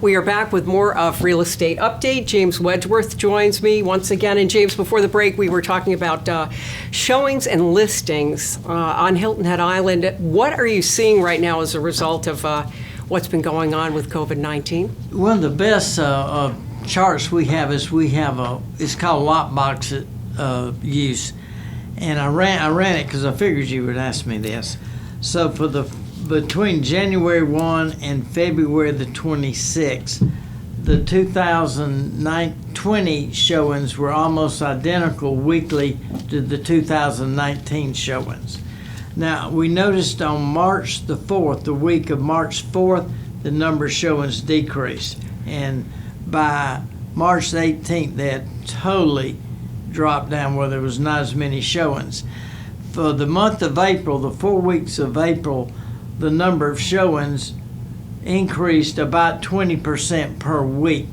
We are back with more of Real Estate Update. James Wedgeworth joins me once again. And James, before the break, we were talking about showings and listings on Hilton Head Island. What are you seeing right now as a result of what's been going on with COVID-19? One of the best charts we have is it's called lockbox use. And I ran it because I figured you would ask me this. So for between January 1 and February the 26th, the 2020 showings were almost identical weekly to the 2019 showings. Now, we noticed on March the 4th, the week of March 4th, the number of showings decreased. And by March the 18th, they had totally dropped down where there was not as many showings. For the month of April, the 4 weeks of April, the number of showings increased about 20% per week.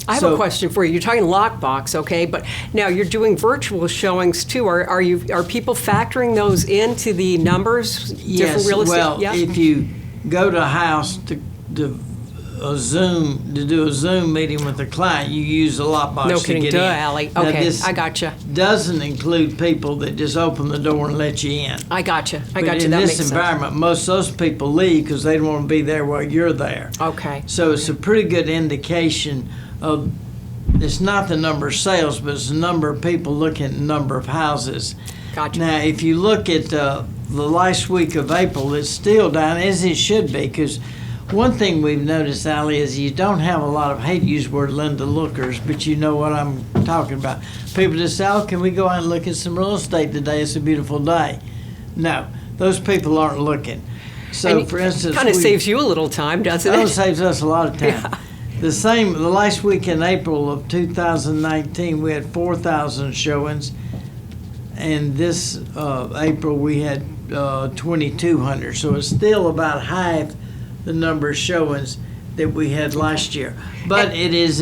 I have a question for you. You're talking lockbox, okay? But now you're doing virtual showings too. Are people factoring those into the numbers? Yes. Different real estate? Well, if you go to a house to do a Zoom meeting with a client, you use a lockbox no to kidding, get in. Allie. Okay, I gotcha. Doesn't include people that just open the door and let you in. I gotcha. But That in makes this sense. environment, most of those people leave because they don't want to be there while you're there. Okay. So it's a pretty good indication of, it's not the number of sales, but it's the number of people looking at the number of houses. Gotcha. Now, if you look at the last week of April, it's still down, as it should be, because one thing we've noticed, Allie, is you don't have a lot of, I hate to use the word Linda lookers, but you know what I'm talking about. People just say, oh, can we go out and look at some real estate today? It's a beautiful day. No, those people aren't looking. So, and for instance, kind of saves you a little time, doesn't it? It saves us a lot of time. Yeah. The last week in April of 2019, we had 4,000 showings, and this April we had 2,200. So it's still about half the number of showings that we had last year. But it is,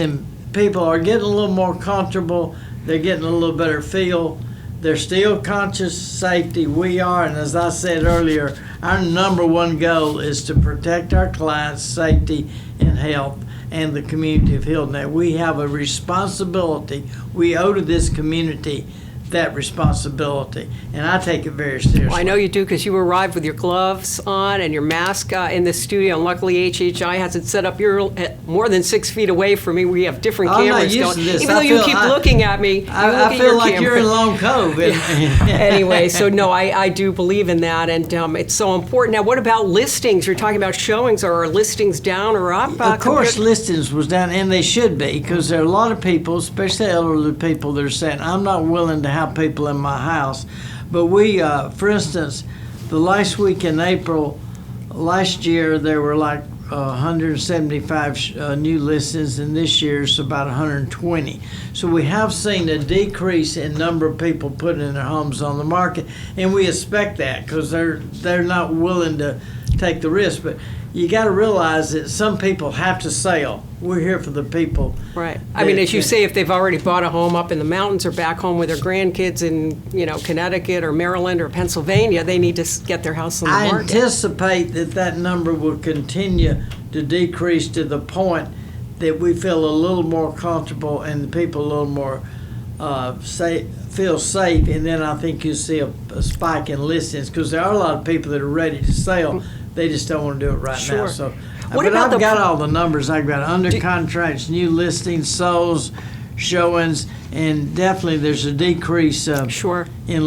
people are getting a little more comfortable. They're getting a little better feel. They're still conscious safety. We are, and as I said earlier, our number one goal is to protect our clients' safety and health and the community of Hilton. Now, we have a responsibility. We owe to this community that responsibility, and I take it very seriously. Well, I know you do, because you arrived with your gloves on and your mask in the studio, and luckily HHI has it set up. You're more than 6 feet away from me. We have different cameras going. This. Even though you keep looking at me, I feel like you're in Long Cove. Anyway, so no, I do believe in that, and it's so important. Now, what about listings? You're talking about showings. Are our listings down or up? Of course, listings was down, and they should be, because there are a lot of people, especially elderly people, that are saying, I'm not willing to have people in my house. But we, for instance, the last week in April last year, there were like 175 new listings, and this year it's about 120. So we have seen a decrease in number of people putting their homes on the market, and we expect that because they're not willing to take the risk. But you got to realize that some people have to sell. We're here for the people. Right. I mean, as you say, if they've already bought a home up in the mountains or back home with their grandkids in, Connecticut or Maryland or Pennsylvania, they need to get their house on the market. I anticipate that number will continue to decrease to the point that we feel a little more comfortable and the people a little more feel safe, and then I think you'll see a spike in listings, because there are a lot of people that are ready to sell. They just don't want to do it right now. So, but I've got all the numbers. I've got under contracts, new listings, solds, showings, and definitely there's a decrease in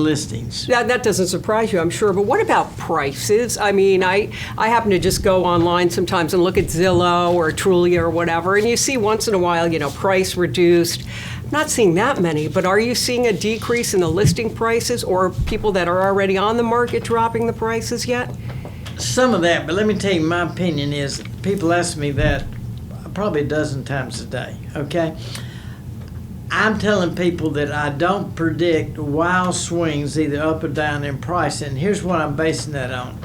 listings. That doesn't surprise you, I'm sure. But what about prices? I mean, I happen to just go online sometimes and look at Zillow or Trulia or whatever, and you see once in a while, price reduced. I'm not seeing that many, but are you seeing a decrease in the listing prices, or people that are already on the market dropping the prices yet? Some of that, but let me tell you, my opinion is, people ask me that probably a dozen times a day, okay? I'm telling people that I don't predict wild swings either up or down in price, and here's what I'm basing that on.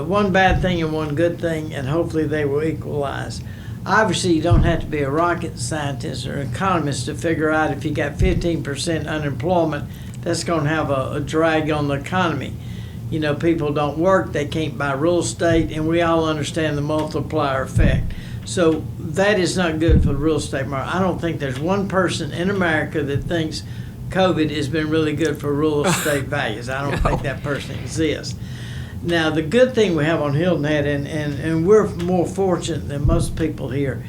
One bad thing and one good thing, and hopefully they will equalize. Obviously, you don't have to be a rocket scientist or economist to figure out if you got 15% unemployment, that's going to have a drag on the economy. People don't work, they can't buy real estate, and we all understand the multiplier effect. So that is not good for the real estate market. I don't think there's one person in America that thinks COVID has been really good for real estate values. I don't think that person exists. Now, the good thing we have on Hilton Head, and we're more fortunate than most people here,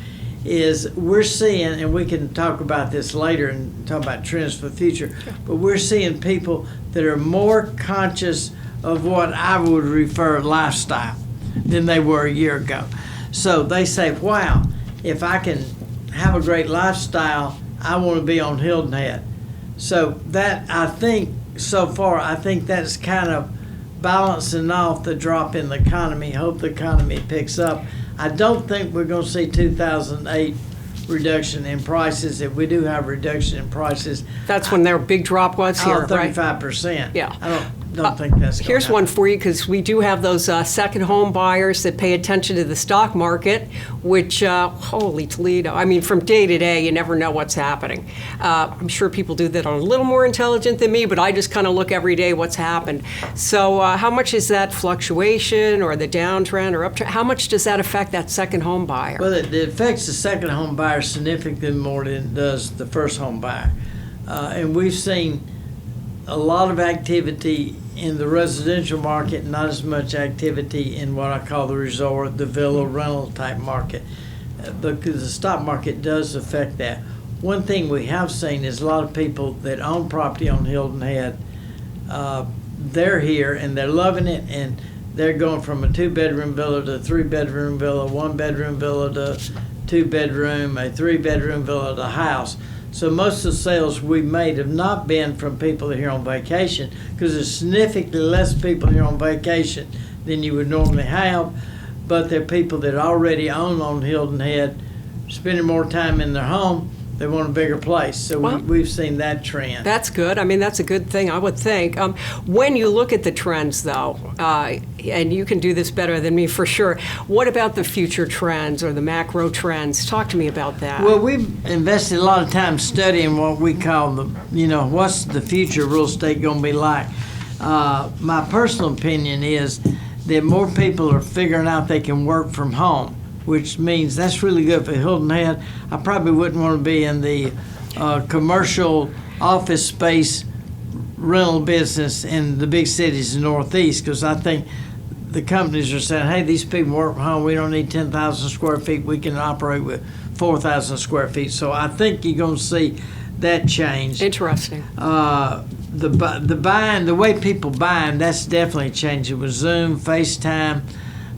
is we're seeing, and we can talk about this later and talk about trends for the future, but we're seeing people that are more conscious of what I would refer lifestyle than they were a year ago. So they say, wow, if I can have a great lifestyle, I want to be on Hilton Head. So that, I think, so far, I think that's kind of balancing off the drop in the economy. Hope the economy picks up. I don't think we're going to see 2008 reduction in prices. If we do have a reduction in prices, That's when their big drop was here, right? 35%. Yeah. I don't think that's going to Here's happen. one for you, because we do have those second home buyers that pay attention to the stock market, which, holy Toledo, I mean, from day to day, you never know what's happening. I'm sure people do that are a little more intelligent than me, but I just kind of look every day what's happened. So how much is that fluctuation or the downtrend or uptrend, how much does that affect that second home buyer? Well, it affects the second home buyer significantly more than it does the first home buyer. And we've seen a lot of activity in the residential market, not as much activity in what I call the resort, the villa rental type market, because the stock market does affect that. One thing we have seen is a lot of people that own property on Hilton Head, they're here and they're loving it, and they're going from a 2-bedroom villa to a 3-bedroom villa, 1-bedroom villa to 2-bedroom, a 3-bedroom villa to house. So most of the sales we made have not been from people that are here on vacation, because there's significantly less people here on vacation than you would normally have, but they're people that already own on Hilton Head, spending more time in their home. They want a bigger place. So Well, we've seen that trend. That's good. I mean, that's a good thing, I would think. When you look at the trends, though, and you can do this better than me for sure, what about the future trends or the macro trends? Talk to me about that. Well, we've invested a lot of time studying what we call what's the future of real estate going to be like. My personal opinion is that more people are figuring out they can work from home, which means that's really good for Hilton Head. I probably wouldn't want to be in the commercial office space rental business in the big cities in the Northeast, because I think the companies are saying, hey, these people work from home. We don't need 10,000 square feet. We can operate with 4,000 square feet. So I think you're going to see that change. Interesting. The buying, the way people buying, that's definitely changing with Zoom, FaceTime,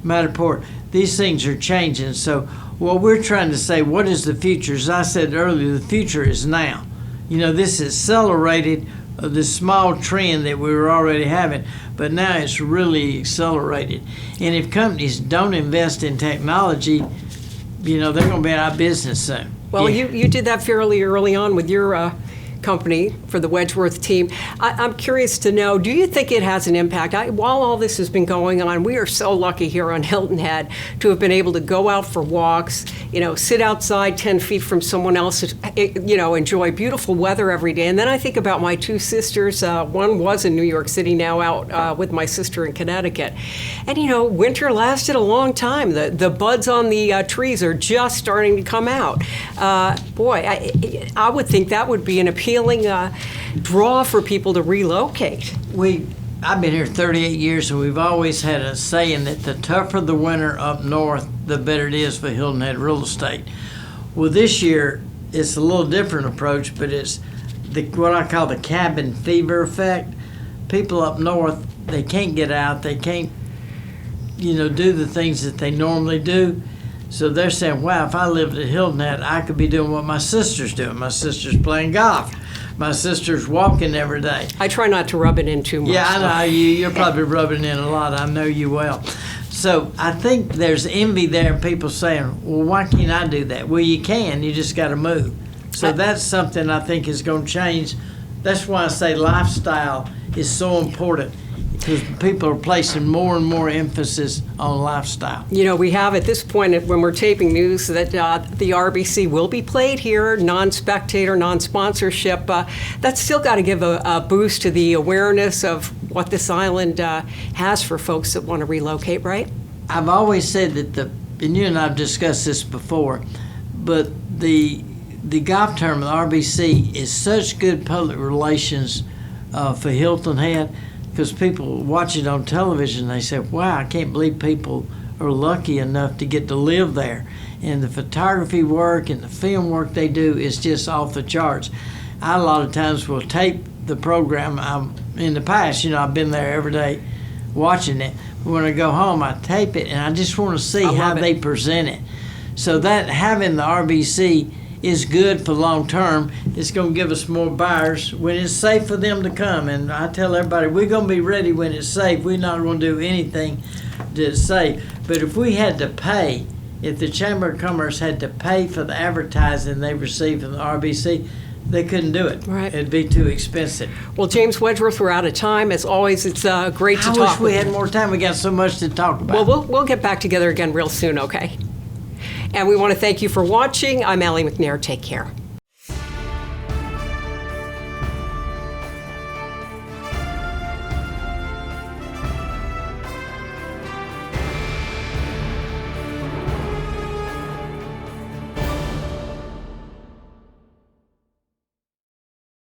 Matterport. These things are changing. So what we're trying to say, what is the future? As I said earlier, the future is now. This accelerated this small trend that we were already having, but now it's really accelerated. And if companies don't invest in technology, they're going to be out of business soon. Well, Yeah. you did that fairly early on with your company for the Wedgeworth team. I'm curious to know, do you think it has an impact? While all this has been going on, we are so lucky here on Hilton Head to have been able to go out for walks, sit outside 10 feet from someone else, enjoy beautiful weather every day. And then I think about my two sisters. One was in New York City, now out with my sister in Connecticut. And, winter lasted a long time. The buds on the trees are just starting to come out. I would think that would be an appealing draw for people to relocate. I've been here 38 years, and we've always had a saying that the tougher the winter up north, the better it is for Hilton Head real estate. Well, this year it's a little different approach, but it's what I call the cabin fever effect. People up north, they can't get out, they can't, do the things that they normally do. So they're saying, wow, if I lived at Hilton Head, I could be doing what my sister's doing. My sister's playing golf. My sister's walking every day. I try not to rub it in too much. Yeah, I know. You're probably rubbing in a lot. I know you well. So I think there's envy there, and people saying, well, why can't I do that? Well, you can. You just got to move. So that's something I think is going to change. That's why I say lifestyle is so important, because people are placing more and more emphasis on lifestyle. We have at this point, when we're taping news, that the RBC will be played here, non-spectator, non-sponsorship. That's still got to give a boost to the awareness of what this island has for folks that want to relocate, right? I've always said that the and you and I have discussed this before, but the golf tournament, the RBC, is such good public relations for Hilton Head, because people watch it on television, they say, wow, I can't believe people are lucky enough to get to live there. And the photography work and the film work they do is just off the charts. I, a lot of times, will tape the program. In the past, I've been there every day watching it. When I go home, I tape it, and I just want to see how they present it. So that having the RBC is good for long term. It's going to give us more buyers when it's safe for them to come. And I tell everybody, we're going to be ready when it's safe. We're not going to do anything that's safe. But if we had to pay, if the Chamber of Commerce had to pay for the advertising they receive from the RBC, they couldn't do it. Right. It'd be too expensive. Well, James Wedgeworth, we're out of time. As always, it's great to talk. I wish we had more time. We got so much to talk about. Well, we'll get back together again real soon, okay? And we want to thank you for watching. I'm Allie McNair. Take care.